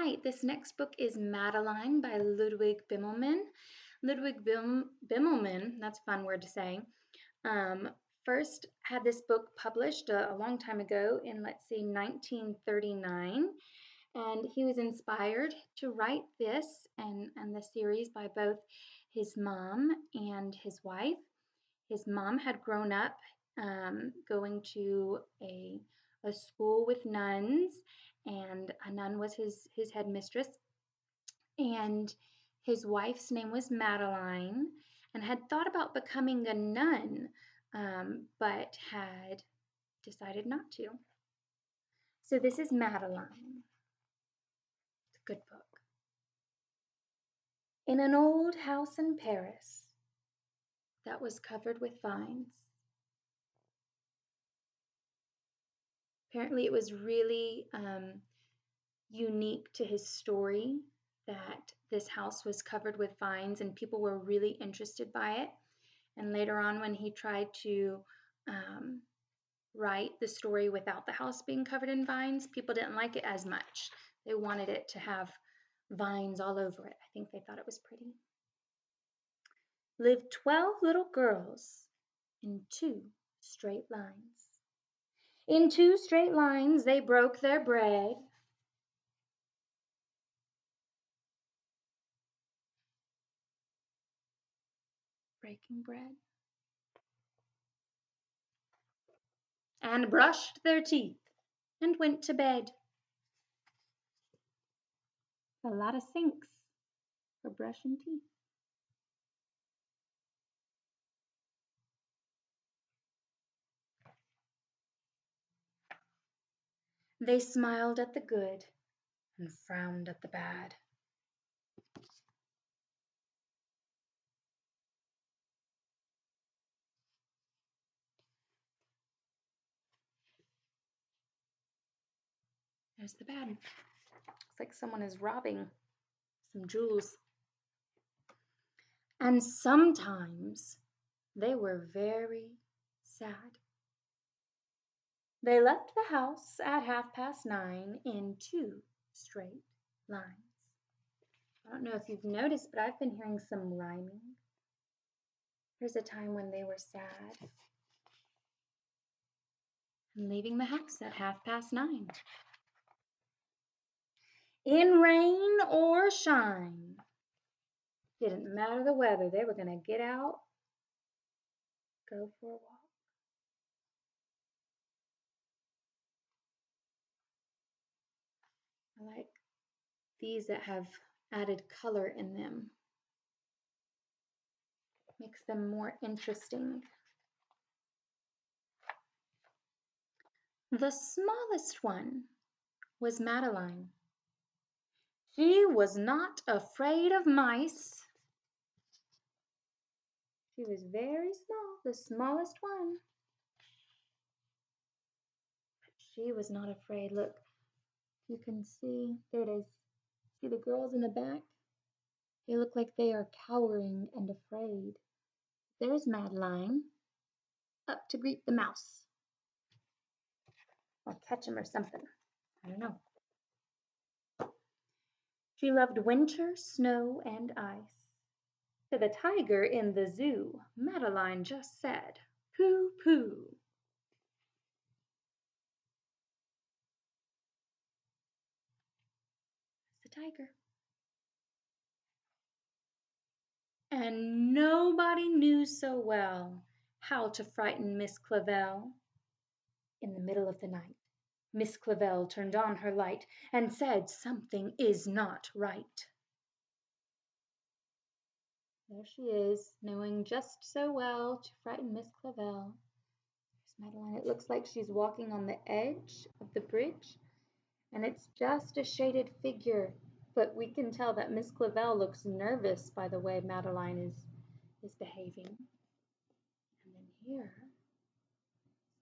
right, this next book is Madeline by Ludwig Bemelman. Ludwig Bemelman, that's a fun word to say, first had this book published a long time ago in, 1939. And he was inspired to write this and the series by both his mom and his wife. His mom had grown up going to a school with nuns, and a nun was his headmistress. And his wife's name was Madeline, and had thought about becoming a nun, but had decided not to. So this is Madeline. It's a good book. In an old house in Paris that was covered with vines. Apparently, it was really unique to his story that this house was covered with vines, and people were really interested by it. And later on, when he tried to write the story without the house being covered in vines, people didn't like it as much. They wanted it to have vines all over it. I think they thought it was pretty. Lived 12 little girls in 2 straight lines. In 2 straight lines they broke their bread. Breaking bread. And brushed their teeth and went to bed. A lot of sinks for brushing teeth. They smiled at the good and frowned at the bad. There's the bad. Looks like someone is robbing some jewels. And sometimes they were very sad. They left the house at 9:30 in 2 straight lines. I don't know if you've noticed, but I've been hearing some rhyming. There's a time when they were sad and leaving the house at 9:30. In rain or shine, didn't matter the weather, they were going to get out, go for a walk. I like these that have added color in them. Makes them more interesting. The smallest one was Madeline. She was not afraid of mice. She was very small, the smallest one. But she was not afraid. Look, you can see, there it is. See the girls in the back? They look like they are cowering and afraid. There's Madeline, up to greet the mouse. Or catch him or something. I don't know. She loved winter, snow, and ice. To the tiger in the zoo, Madeline just said, "Pooh, pooh." That's the tiger. And nobody knew so well how to frighten Miss Clavell. In the middle of the night, Miss Clavell turned on her light and said something is not right. There she is, knowing just so well to frighten Miss Clavell. There's Madeline. It looks like she's walking on the edge of the bridge, and it's just a shaded figure, but we can tell that Miss Clavell looks nervous by the way Madeline is behaving. And then here,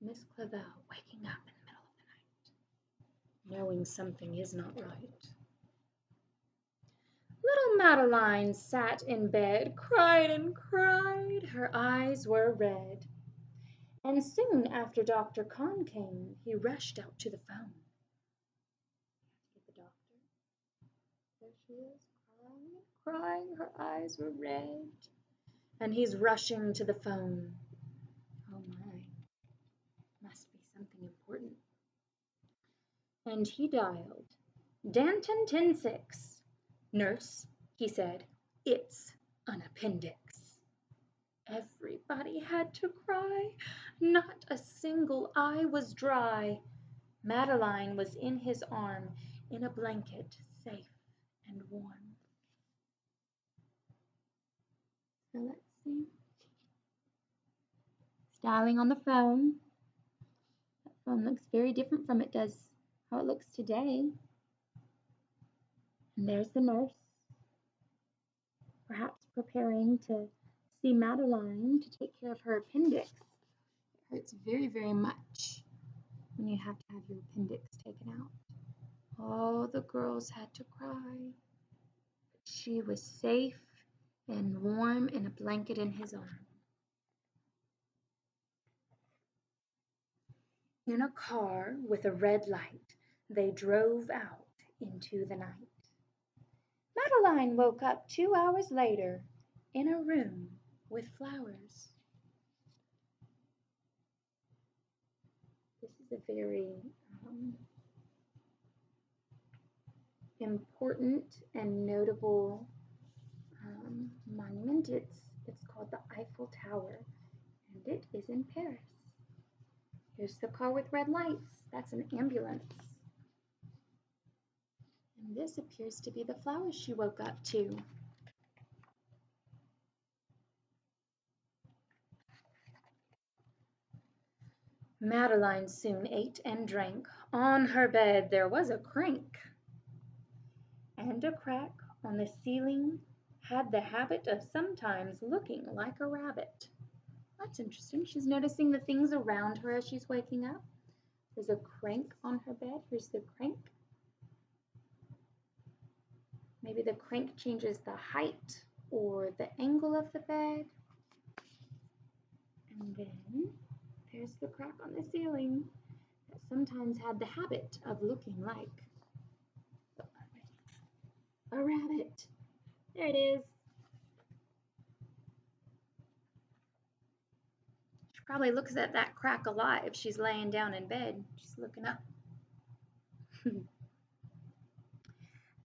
Miss Clavell waking up in the middle of the night, knowing something is not right. Little Madeline sat in bed, cried and cried, her eyes were red. And soon after Dr. Kahn came, he rushed out to the phone. Get the doctor. There she is, crying and crying. Her eyes were red. And he's rushing to the phone. Oh my, must be something important. And he dialed. Danton 106. Nurse, he said, it's an appendix. Everybody had to cry. Not a single eye was dry. Madeline was in his arm, in a blanket, safe and warm. So let's see. It's dialing on the phone. That phone looks very different from how it looks today. And there's the nurse, perhaps preparing to see Madeline to take care of her appendix. It hurts very, very much when you have to have your appendix taken out. All the girls had to cry. But she was safe and warm in a blanket in his arm. In a car with a red light, they drove out into the night. Madeline woke up 2 hours later in a room with flowers. This is a very important and notable monument. It's called the Eiffel Tower, and it is in Paris. Here's the car with red lights. That's an ambulance. And this appears to be the flowers she woke up to. Madeline soon ate and drank. On her bed there was a crank, and a crack on the ceiling had the habit of sometimes looking like a rabbit. That's interesting. She's noticing the things around her as she's waking up. There's a crank on her bed. Here's the crank. Maybe the crank changes the height or the angle of the bed. And then there's the crack on the ceiling that sometimes had the habit of looking like a rabbit. There it is. She probably looks at that crack a lot if she's laying down in bed. She's looking up.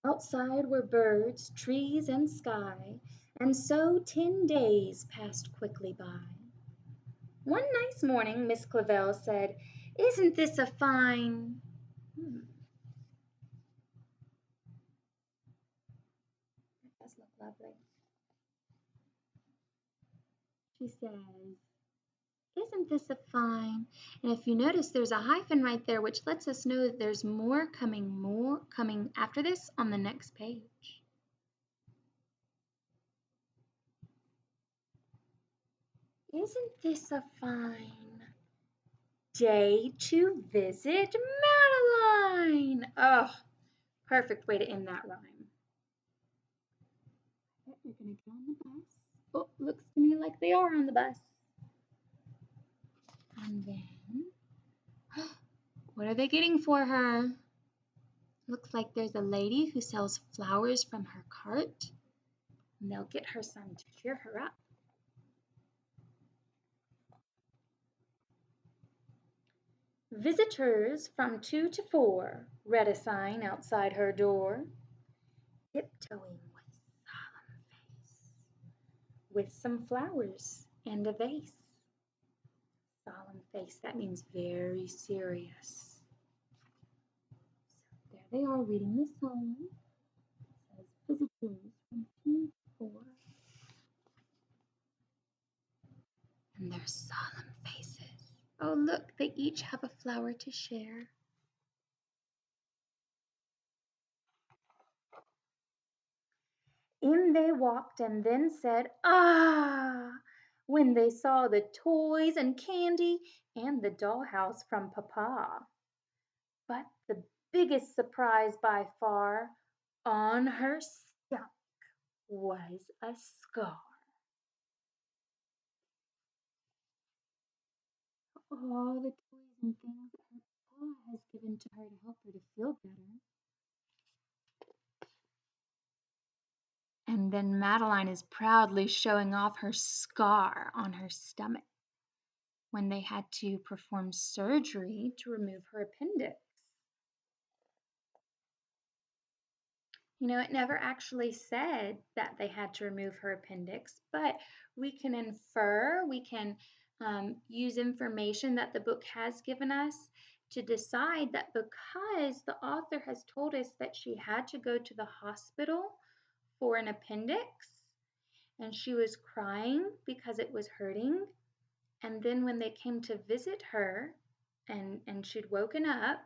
Outside were birds, trees, and sky, and so 10 days passed quickly by. One nice morning, Miss Clavell said, "Isn't this a fine—" It does look lovely. She says, "Isn't this a fine?" And if you notice, there's a hyphen right there, which lets us know that there's more coming after this on the next page. Isn't this a fine day to visit Madeline? Oh, perfect way to end that rhyme. I bet you're going to get on the bus. Oh, looks to me like they are on the bus. And then, what are they getting for her? Looks like there's a lady who sells flowers from her cart. And they'll get her some to cheer her up. Visitors from 2 to 4, read a sign outside her door. Tiptoeing with solemn face, with some flowers and a vase. Solemn face, that means very serious. So there they are reading the sign. It says visitors from 2 to 4. And their solemn faces. Oh, look, they each have a flower to share. In they walked and then said, "Ah!" when they saw the toys and candy and the dollhouse from Papa. But the biggest surprise by far, on her stomach was a scar. All the toys and things that her Papa has given to her to help her to feel better. then Madeline is proudly showing off her scar on her stomach when they had to perform surgery to remove her appendix. You know, it never actually said that they had to remove her appendix, but we can infer, we can use information that the book has given us to decide that because the author has told us that she had to go to the hospital for an appendix and she was crying because it was hurting, and then when they came to visit her and she'd woken up,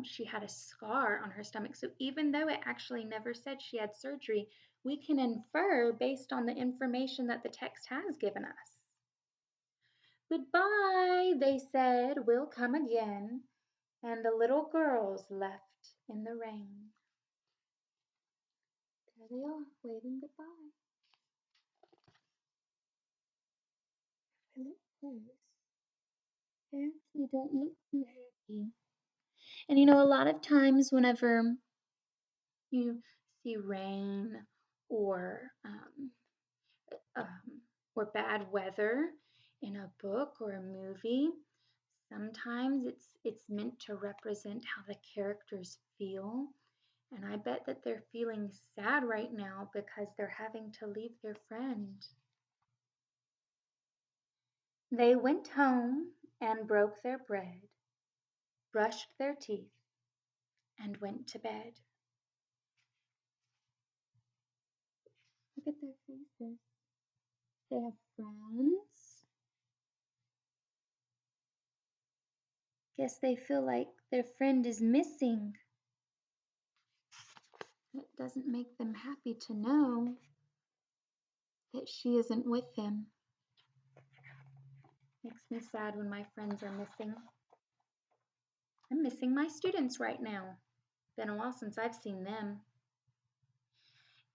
she had a scar on her stomach. So even though it actually never said she had surgery, we can infer based on the information that the text has given us. Goodbye, they said, we'll come again. And the little girls left in the rain. There they are, waving goodbye. Their little clothes. They actually don't look too happy. And you know, a lot of times whenever you see rain or um, or bad weather in a book or a movie, sometimes it's meant to represent how the characters feel. And I bet that they're feeling sad right now because they're having to leave their friend. They went home and broke their bread, brushed their teeth, and went to bed. Look at their faces. They have frowns. Guess they feel like their friend is missing. It doesn't make them happy to know that she isn't with them. Makes me sad when my friends are missing. I'm missing my students right now. Been a while since I've seen them.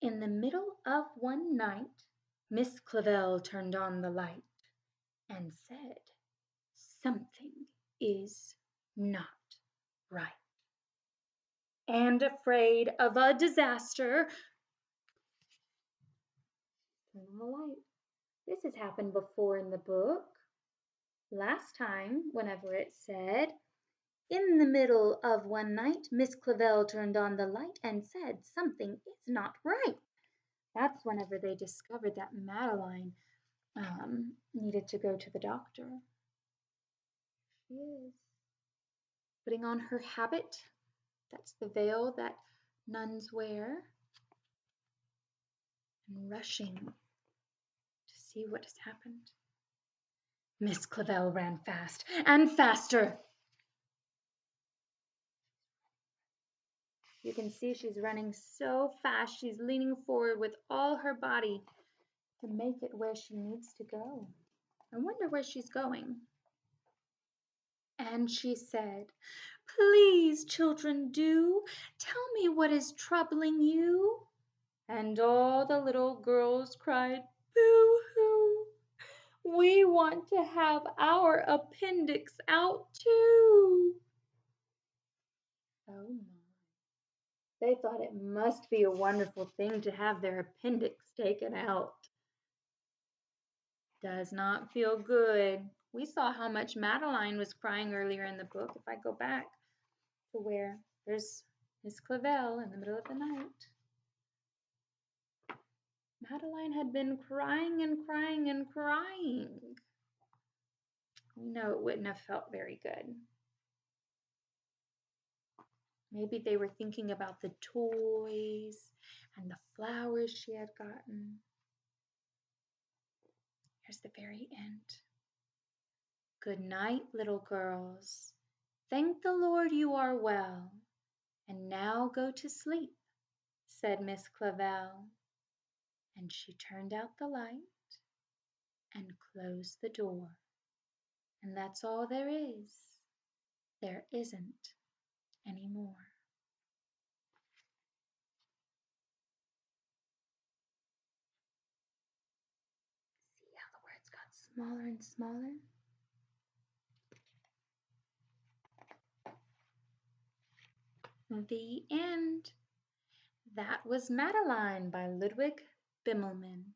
In the middle of one night, Miss Clavel turned on the light and said, "Something is not right." And afraid of a disaster, turn on the light. This has happened before in the book. Last time, whenever it said, "In the middle of one night, Miss Clavel turned on the light and said, 'Something is not right.'" That's whenever they discovered that Madeline needed to go to the doctor. She is putting on her habit. That's the veil that nuns wear, and rushing to see what has happened. Miss Clavel ran fast and faster. You can see she's running so fast. She's leaning forward with all her body to make it where she needs to go. I wonder where she's going. And she said, "Please, children, do tell me what is troubling you." And all the little girls cried, "Boo-hoo! We want to have our appendix out too." Oh my. They thought it must be a wonderful thing to have their appendix taken out. Does not feel good. We saw how much Madeline was crying earlier in the book. If I go back to where there's Miss Clavel in the middle of the night, Madeline had been crying and crying and crying. We know it wouldn't have felt very good. Maybe they were thinking about the toys and the flowers she had gotten. Here's the very end. "Good night, little girls. Thank the Lord you are well. And now go to sleep," said Miss Clavel. And she turned out the light and closed the door. And that's all there is. There isn't any more. See how the words got smaller and smaller? The end. That was Madeline by Ludwig Bemelman.